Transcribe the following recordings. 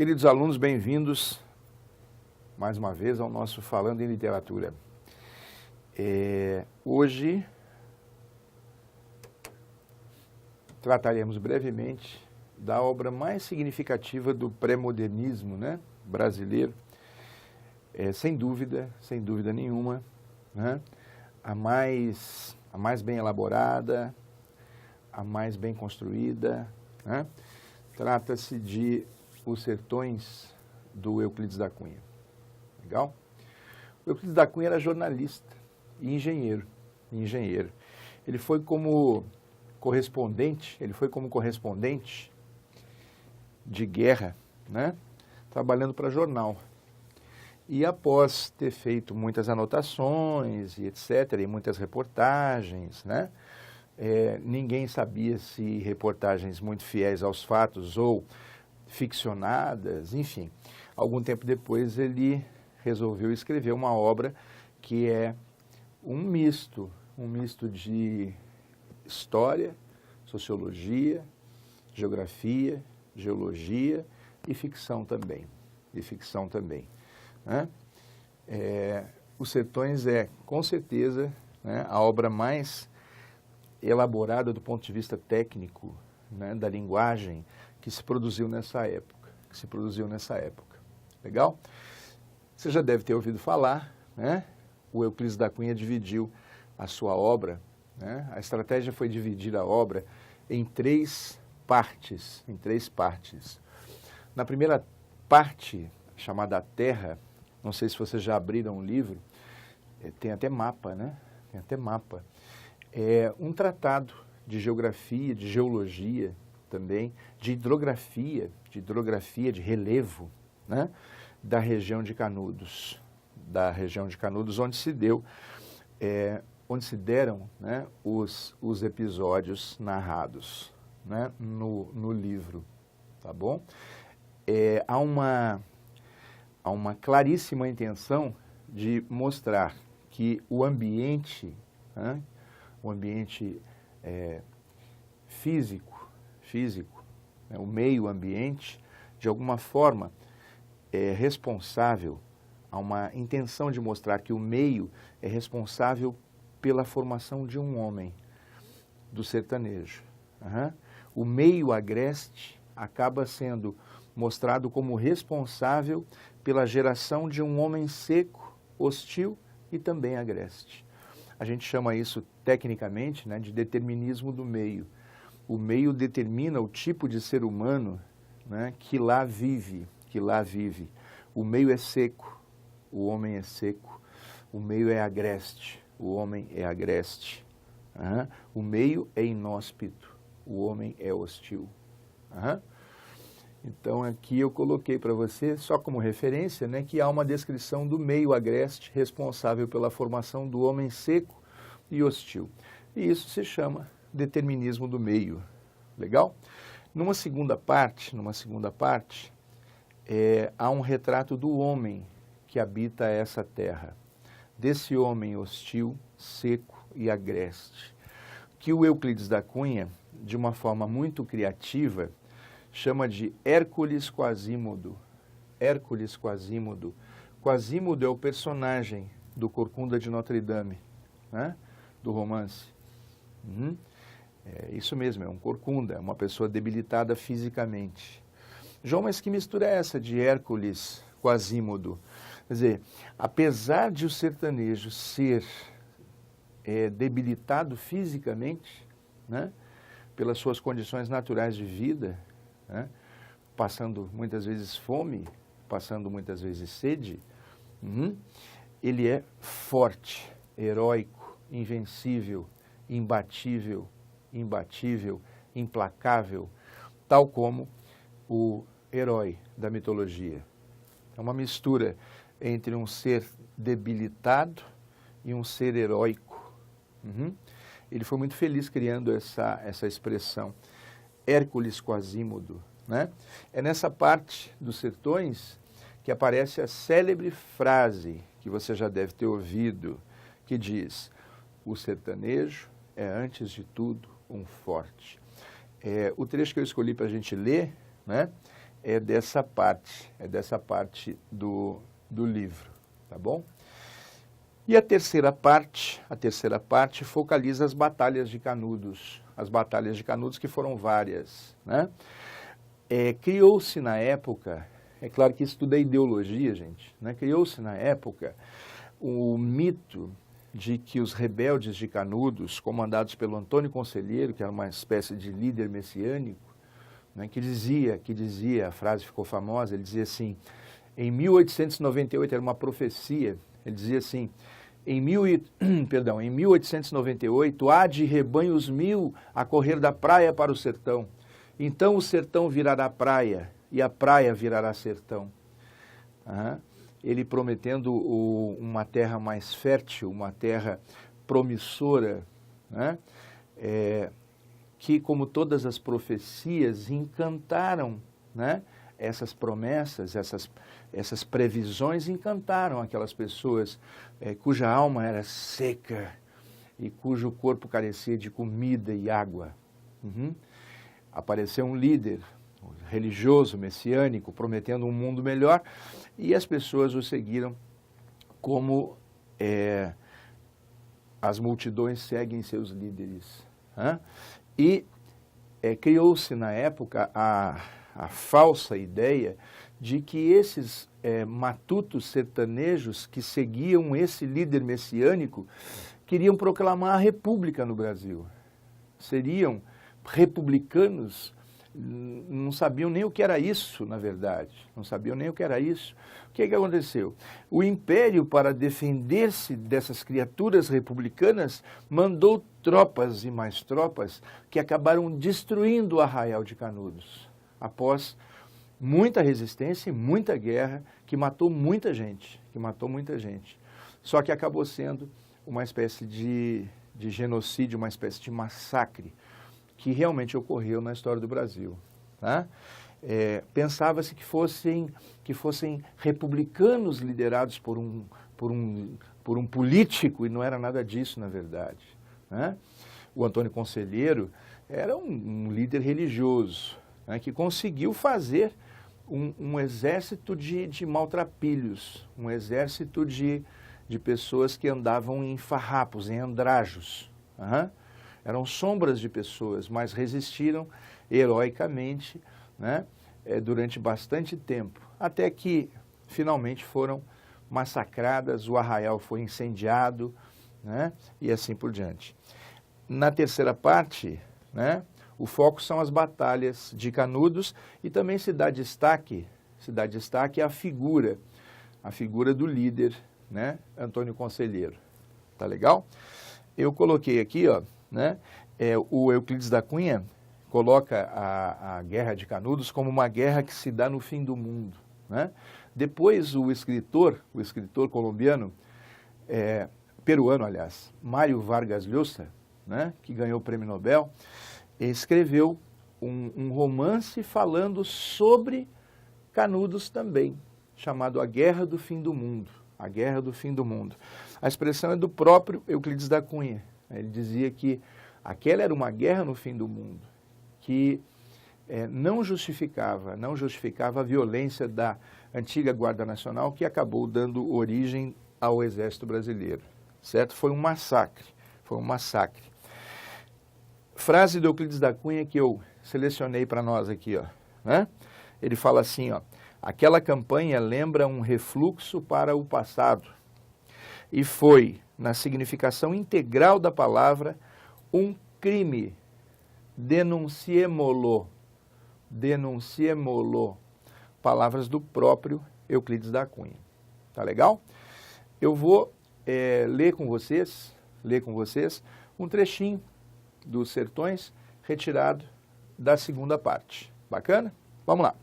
Queridos alunos, bem-vindos mais uma vez ao nosso Falando em Literatura. Hoje trataremos brevemente da obra mais significativa do pré-modernismo, brasileiro, sem dúvida nenhuma, a mais bem elaborada, a mais bem construída. Trata-se de Os Sertões, do Euclides da Cunha. Legal? O Euclides da Cunha era jornalista e engenheiro. Ele foi como correspondente de guerra, trabalhando para jornal. E após ter feito muitas anotações e etc., e muitas reportagens, ninguém sabia se reportagens muito fiéis aos fatos ou ficcionadas, enfim. Algum tempo depois ele resolveu escrever uma obra que é um misto de história, sociologia, geografia, geologia e ficção também. Os Sertões é, com certeza, a obra mais elaborada do ponto de vista técnico, da linguagem que se produziu nessa época. Legal? Você já deve ter ouvido falar, O Euclides da Cunha dividiu a sua obra, A estratégia foi dividir a obra em três partes. Na primeira parte, chamada A Terra, não sei se vocês já abriram o livro, tem até mapa, É um tratado de geografia, de geologia também, de hidrografia, de relevo, da região de Canudos, onde se deram os episódios narrados, no livro, tá bom? Há uma claríssima intenção de mostrar que o ambiente físico, o meio ambiente, de alguma forma, é responsável, há uma intenção de mostrar que o meio é responsável pela formação de um homem, do sertanejo. O meio agreste acaba sendo mostrado como responsável pela geração de um homem seco, hostil e também agreste. A gente chama isso, tecnicamente, de determinismo do meio. O meio determina o tipo de ser humano que lá vive. O meio é seco, o homem é seco. O meio é agreste, o homem é agreste. O meio é inóspito, o homem é hostil. Então, aqui eu coloquei para você, só como referência, que há uma descrição do meio agreste responsável pela formação do homem seco e hostil. E isso se chama determinismo do meio. Legal? Numa segunda parte, há um retrato do homem que habita essa terra, desse homem hostil, seco e agreste, que o Euclides da Cunha, de uma forma muito criativa, chama de Hércules Quasímodo. Quasímodo é o personagem do Corcunda de Notre Dame, do romance. É isso mesmo, é um corcunda, uma pessoa debilitada fisicamente. João, mas que mistura é essa de Hércules Quasímodo? Quer dizer, apesar de o sertanejo ser debilitado fisicamente, pelas suas condições naturais de vida, passando muitas vezes fome, passando muitas vezes sede, ele é forte, heróico, invencível, imbatível, implacável, tal como o herói da mitologia. É uma mistura entre um ser debilitado e um ser heróico. Ele foi muito feliz criando essa expressão, Hércules Quasímodo. É nessa parte dos Sertões que aparece a célebre frase que você já deve ter ouvido, que diz: o sertanejo é, antes de tudo, um forte. O trecho que eu escolhi para a gente ler, é dessa parte do livro, tá bom? E a terceira parte focaliza as batalhas de Canudos que foram várias, né? Criou-se na época, é claro que isso tudo é ideologia, gente, né? Criou-se na época o mito de que os rebeldes de Canudos, comandados pelo Antônio Conselheiro, que era uma espécie de líder messiânico, né, que dizia, a frase ficou famosa, ele dizia assim, em 1898, era uma profecia, ele dizia assim, em 1898, há de rebanhos 1000 a correr da praia para o sertão. Então o sertão virará praia e a praia virará sertão. Ele prometendo uma terra mais fértil, uma terra promissora, né? Que, como todas as profecias, encantaram, né? Essas promessas, essas previsões encantaram aquelas pessoas cuja alma era seca e cujo corpo carecia de comida e água. Apareceu um líder religioso, messiânico, prometendo um mundo melhor, e as pessoas o seguiram como as multidões seguem seus líderes. E criou-se na época a falsa ideia de que esses matutos sertanejos que seguiam esse líder messiânico queriam proclamar a república no Brasil. Seriam republicanos, não sabiam nem o que era isso, na verdade. Não sabiam nem o que era isso. O que aconteceu? O Império, para defender-se dessas criaturas republicanas, mandou tropas e mais tropas que acabaram destruindo o Arraial de Canudos, após muita resistência e muita guerra, que matou muita gente, Só que acabou sendo uma espécie de genocídio, uma espécie de massacre, que realmente ocorreu na história do Brasil. Tá? Pensava-se que fossem republicanos liderados por um político, e não era nada disso, na verdade. Né? O Antônio Conselheiro era um líder religioso, né, que conseguiu fazer um exército de maltrapilhos, um exército de pessoas que andavam em farrapos, em andrajos. Eram sombras de pessoas, mas resistiram heroicamente, né, durante bastante tempo, até que finalmente foram massacradas, o arraial foi incendiado, né, e assim por diante. Na terceira parte, né, o foco são as batalhas de Canudos, e também se dá destaque à figura do líder, né, Antônio Conselheiro. Tá legal? Eu coloquei aqui, ó, né, o Euclides da Cunha coloca a Guerra de Canudos como uma guerra que se dá no fim do mundo. Né? Depois o escritor colombiano, peruano, aliás, Mário Vargas Llosa, né, que ganhou o Prêmio Nobel, escreveu um romance falando sobre Canudos também, chamado A Guerra do Fim do Mundo. A Guerra do Fim do Mundo. A expressão é do próprio Euclides da Cunha. Ele dizia que aquela era uma guerra no fim do mundo, que não justificava a violência da antiga Guarda Nacional, que acabou dando origem ao Exército Brasileiro. Certo? Foi um massacre. Frase do Euclides da Cunha que eu selecionei para nós aqui, ó, né? Ele fala assim, ó: aquela campanha lembra um refluxo para o passado e foi, na significação integral da palavra, um crime. Denunciemo-lo. Palavras do próprio Euclides da Cunha. Tá legal? Eu vou ler com vocês um trechinho dos Sertões, retirado da segunda parte. Bacana? Vamos lá.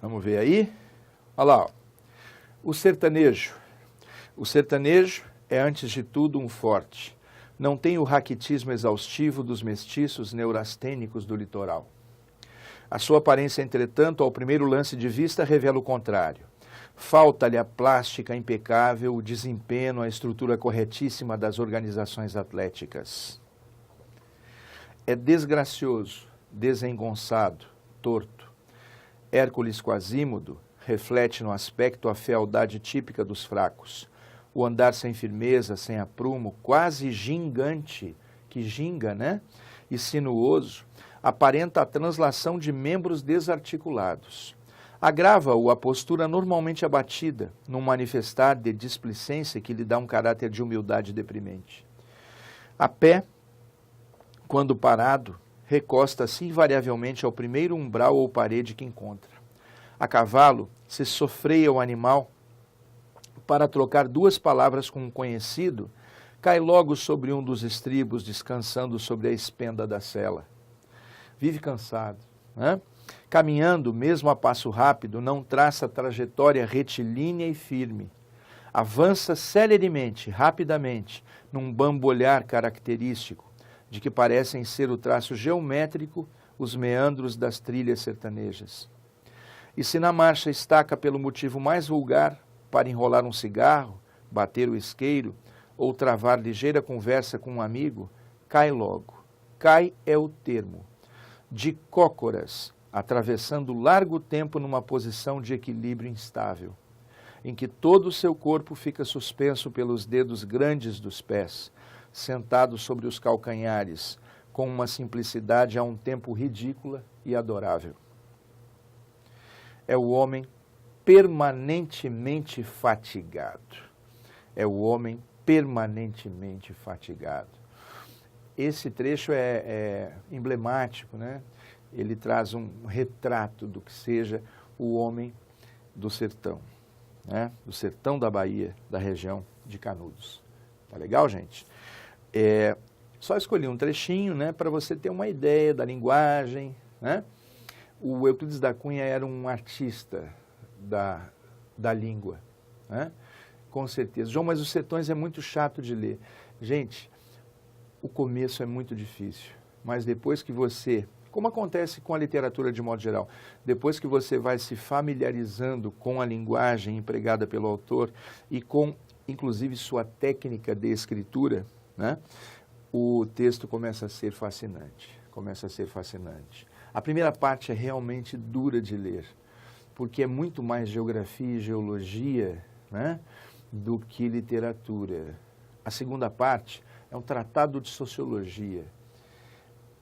Vamos ver aí. Olha lá, ó. O sertanejo. O sertanejo é, antes de tudo, um forte. Não tem o raquitismo exaustivo dos mestiços neurastênicos do litoral. A sua aparência, entretanto, ao primeiro lance de vista, revela o contrário. Falta-lhe a plástica impecável, o desempenho, a estrutura corretíssima das organizações atléticas. É desgracioso desengonçado, torto. Hércules Quasímodo reflete no aspecto a fealdade típica dos fracos. O andar sem firmeza, sem aprumo, quase gingante, que ginga, né? E sinuoso, aparenta a translação de membros desarticulados. Agrava-o a postura normalmente abatida, num manifestar de displicência que lhe dá um caráter de humildade deprimente. A pé, quando parado, recosta-se invariavelmente ao primeiro umbral ou parede que encontra. A cavalo, se sofreia o animal para trocar duas palavras com um conhecido, cai logo sobre um dos estribos, descansando sobre a espenda da sela. Vive cansado, né? Caminhando, mesmo a passo rápido, não traça trajetória retilínea e firme. Avança celeremente, rapidamente, num bambolhar característico, de que parecem ser o traço geométrico os meandros das trilhas sertanejas. E se na marcha estaca pelo motivo mais vulgar, para enrolar um cigarro, bater o isqueiro ou travar ligeira conversa com um amigo, cai logo. Cai é o termo. De cócoras, atravessando largo tempo numa posição de equilíbrio instável, em que todo o seu corpo fica suspenso pelos dedos grandes dos pés, sentado sobre os calcanhares, com uma simplicidade a um tempo ridícula e adorável. É o homem permanentemente fatigado. É o homem permanentemente fatigado. Esse trecho é emblemático, né? Ele traz um retrato do que seja o homem do sertão, né? Do sertão da Bahia, da região de Canudos. Tá legal, gente? Só escolhi um trechinho, né, para você ter uma ideia da linguagem, né? O Euclides da Cunha era um artista da língua, né? Com certeza. João, mas os Sertões é muito chato de ler. Gente, o começo é muito difícil, mas depois que você, como acontece com a literatura de modo geral, depois que você vai se familiarizando com a linguagem empregada pelo autor e com, inclusive, sua técnica de escritura, né, o texto começa a ser fascinante, A primeira parte é realmente dura de ler, porque é muito mais geografia e geologia, né, do que literatura. A segunda parte é um tratado de sociologia.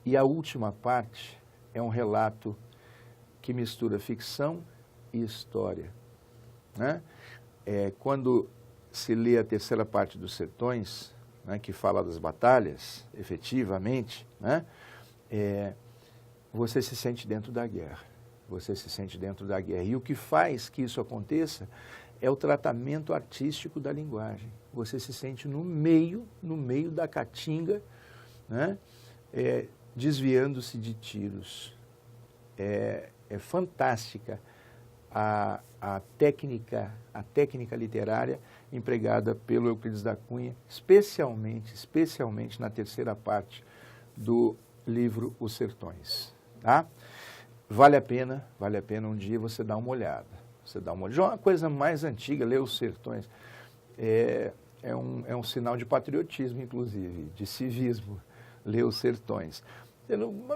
E a última parte é um relato que mistura ficção e história, né? Quando se lê a terceira parte dos Sertões, né, que fala das batalhas, efetivamente, né, você se sente dentro da guerra. E o que faz que isso aconteça é o tratamento artístico da linguagem. Você se sente no meio da caatinga, né, desviando-se de tiros. É fantástica a técnica literária empregada pelo Euclides da Cunha, especialmente na terceira parte do livro Os Sertões. Tá? Vale a pena um dia você dar uma olhada. Já uma coisa mais antiga, ler Os Sertões, é um sinal de patriotismo, inclusive, de civismo, ler Os Sertões.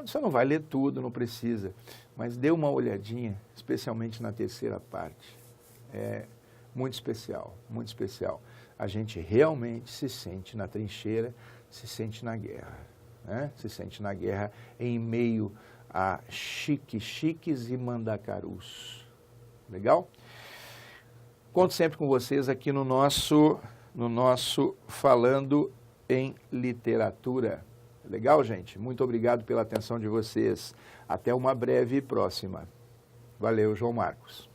Você não vai ler tudo, não precisa, mas dê uma olhadinha, especialmente na terceira parte. É muito especial. A gente realmente se sente na trincheira, se sente na guerra, né? Se sente na guerra em meio a chiques e mandacarus. Legal? Conto sempre com vocês aqui no nosso Falando em Literatura. Legal, gente? Muito obrigado pela atenção de vocês. Até uma breve próxima. Valeu, João Marcos.